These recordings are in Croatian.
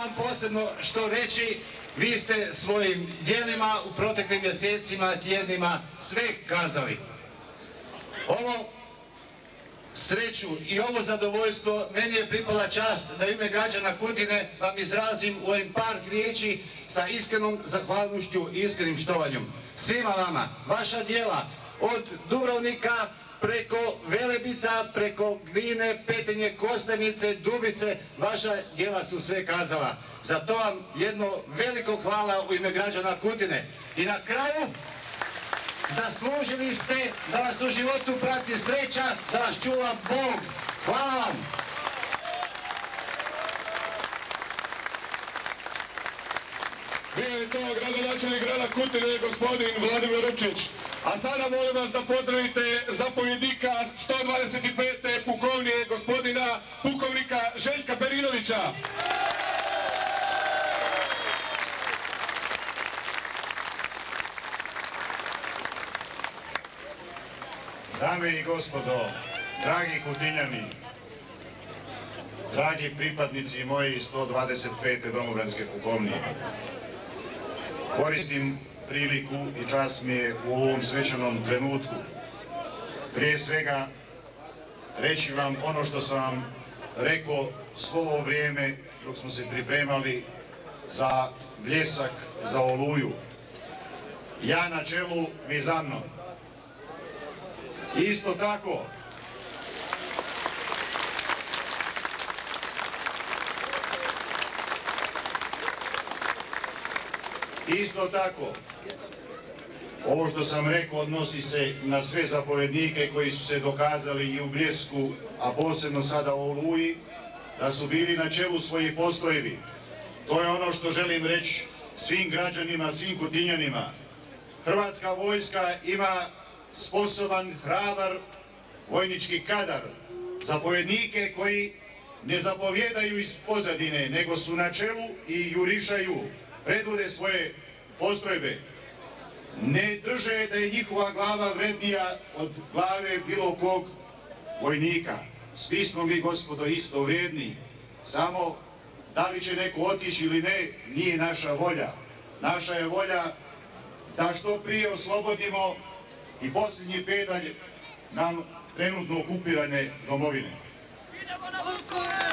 nemam posebno što reći, vi ste svojim djelima u proteklim mjesecima, tjednima sve kazali. Ovo sreću i ovo zadovoljstvo meni je pripala čast da u ime građana Kutine vam izrazim u ovim par riječi sa iskrenom zahvalnošću i iskrenim štovanjem. Svima vama, vaša djela od Dubrovnika preko Velebita, preko Gline, Petrinje, Kostajnice, Dubice, vaša djela su sve kazala. Za to vam jedno veliko hvala u ime građana Kutine. I na kraju, zaslužili ste da vas u životu prati sreća, da vas čuva Bog. Hvala vam! Bio je to gradonačelnik grada Kutine, gospodin Vladimir Rupčić. A sada molim vas da pozdravite zapovjednika 125. pukovnije, gospodina pukovnika Željka Perinovića. Dame i gospodo, dragi Kutinjani, dragi pripadnici moji 125. domobranske pukovnije, koristim priliku i čast mi je u ovom svečanom trenutku prije svega reći vam ono što sam vam rekao svo ovo vrijeme dok smo se pripremali za Bljesak, za Oluju. Ja na čelu, vi za mnom. Isto tako, ovo što sam rekao odnosi se na sve zapovjednike koji su se dokazali i u Bljesku, a posebno sada u Oluji, da su bili na čelu svojih postrojbi. To je ono što želim reći svim građanima, svim Kutinjanima. Hrvatska vojska ima sposoban, hrabar vojnički kadar, zapovjednike koji ne zapovjedaju iz pozadine, nego su na čelu i jurišaju, predvode svoje postrojbe. Ne drže da je njihova glava vrednija od glave bilo kog vojnika. Svi smo mi, gospodo, isto vrijedni. Samo da li će neko otići ili ne, nije naša volja. Naša je volja da što prije oslobodimo i posljednji pedalj nam trenutno okupirane domovine. Idemo na Vukovar!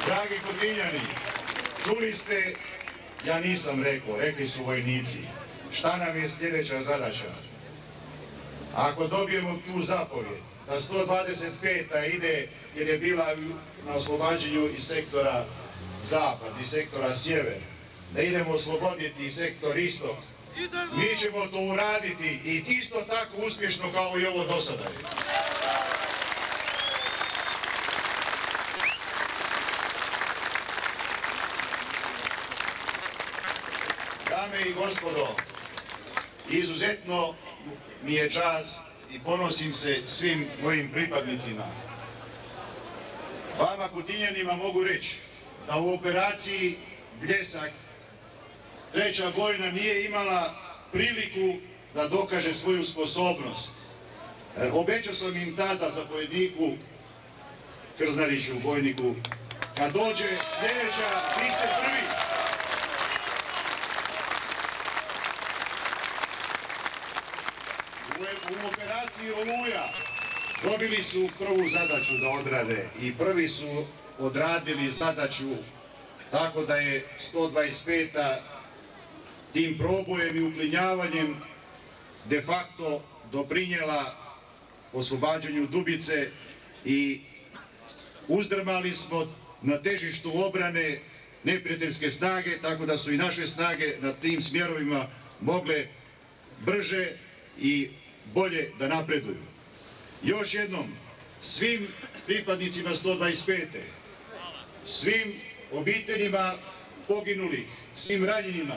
Dragi Kutinjani, čuli ste, ja nisam rekao, rekli su vojnici, šta nam je sljedeća zadaća? Ako dobijemo tu zapovjed da 125. ide jer je bila na oslobađanju iz sektora zapad i sektora sjever, da idemo osloboditi sektor istok, mi ćemo to uraditi i isto tako uspješno kao i ovo do sada. Dame i gospodo, izuzetno mi je čast i ponosim se svim mojim pripadnicima. Vama Kutinjanima mogu reći da u operaciji Bljesak Treća bojna nije imala priliku da dokaže svoju sposobnost. Obećao sam im tada zapovjedniku Krznariću, vojniku, kad dođe sljedeća, vi ste prvi. U operaciji Oluja dobili su prvu zadaću da odrade i prvi su odradili zadaću tako da je 125. tim probojem i uplinjavanjem de facto doprinijela oslobađanju Dubice i uzdrmali smo na težištu obrane neprijateljske snage, tako da su i naše snage na tim smjerovima mogle brže i bolje da napreduju. Još jednom, svim pripadnicima 125. svim obiteljima poginulih, svim ranjenima,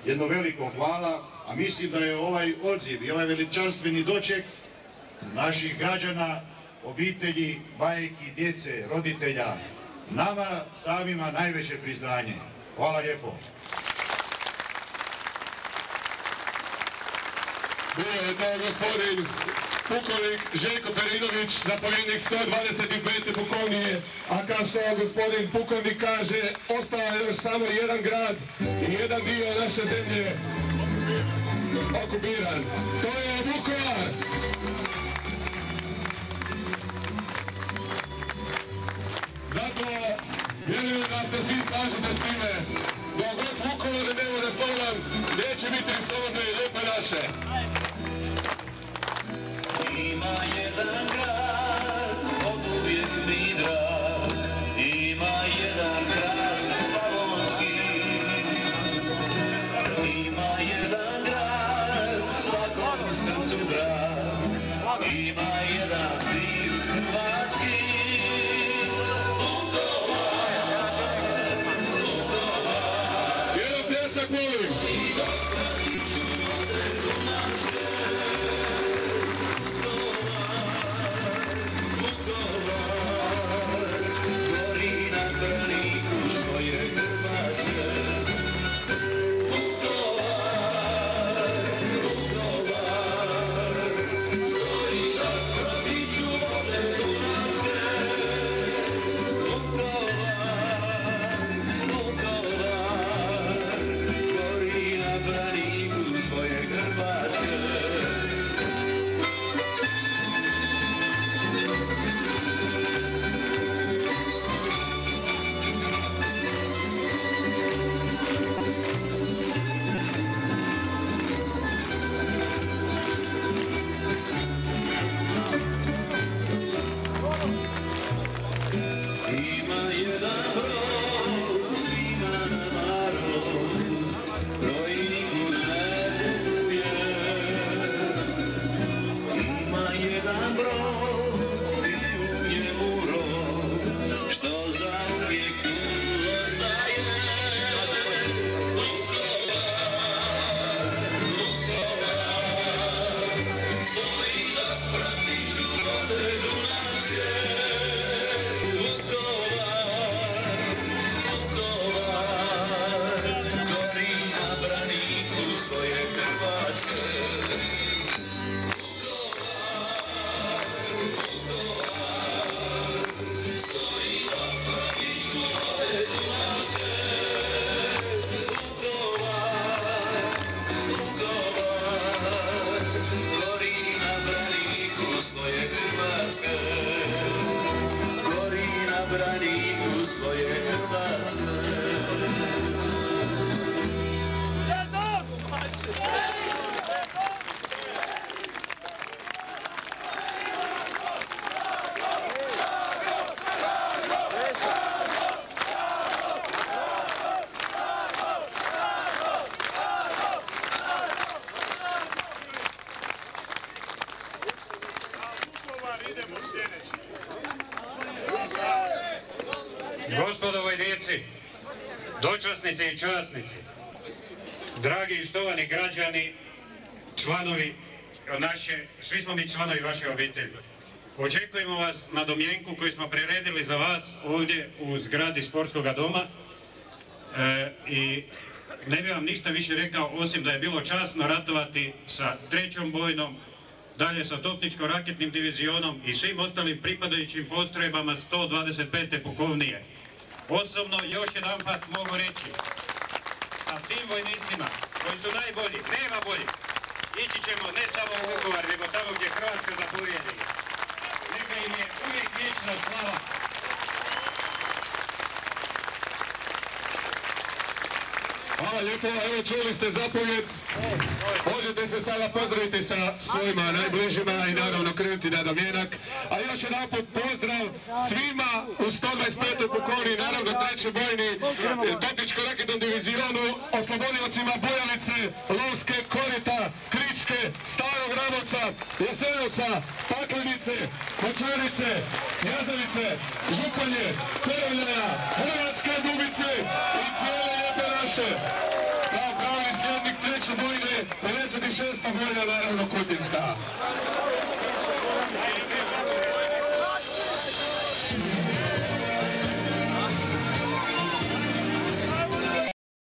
jedno veliko hvala, a mislim da je ovaj odziv i ovaj veličanstveni doček naših građana, obitelji, majki, djece, roditelja, nama samima najveće priznanje. Hvala lijepo. Bio je to gospodin pukovnik Željko Perinović, zapovjednik 125. pukovnije, a kao što gospodin pukovnik kaže, ostao je još samo jedan grad i jedan dio naše zemlje okupiran. To je Vukovar! Zato vjerujem da ste svi slažete s time. Dok god Vukovar ne bude slobodan, neće biti slobodne i lijepe naše. Ima jedan grad, od uvijek mi drag, ima jedan krasni slavonski. Ima jedan grad, svakom srcu drag, ima jedan div hrvatski. Jedan pljesak molim. Gospodo vojnici, dočasnici i časnici, dragi i štovani građani, članovi naše, svi smo mi članovi vaše obitelji. Očekujemo vas na domjenku koji smo priredili za vas ovdje u zgradi Sportskog doma i ne bih vam ništa više rekao osim da je bilo časno ratovati sa 3. bojnom, dalje sa topničko-raketnim divizionom i svim ostalim pripadajućim postrojbama 125. pukovnije. Osobno još jedanput mogu reći, sa tim vojnicima koji su najbolji, nema bolji, ići ćemo ne samo u Vukovar, nego tamo gdje Hrvatska zapovijedi. Neka im je uvijek vječna slava. Hvala lijepo, evo čuli ste zapovjed. Možete se sada pozdraviti sa svojima najbližima i naravno krenuti na domjenak. A još jedanput pozdrav svima u 125. pukovniji, naravno 3. bojni, topničko-raketnom divizijonu, oslobodiocima Bojanice, Lovske, Korita, Kričke, Starog Ramovca, Jesenovca, Paklenice, Močvarice, Jazavice, Županje, Crvljana, Hrvatske Dubice i cijele lijepe naše. Kao pravni slijednik 3. bojne, 56. bojna, naravno Kutinska.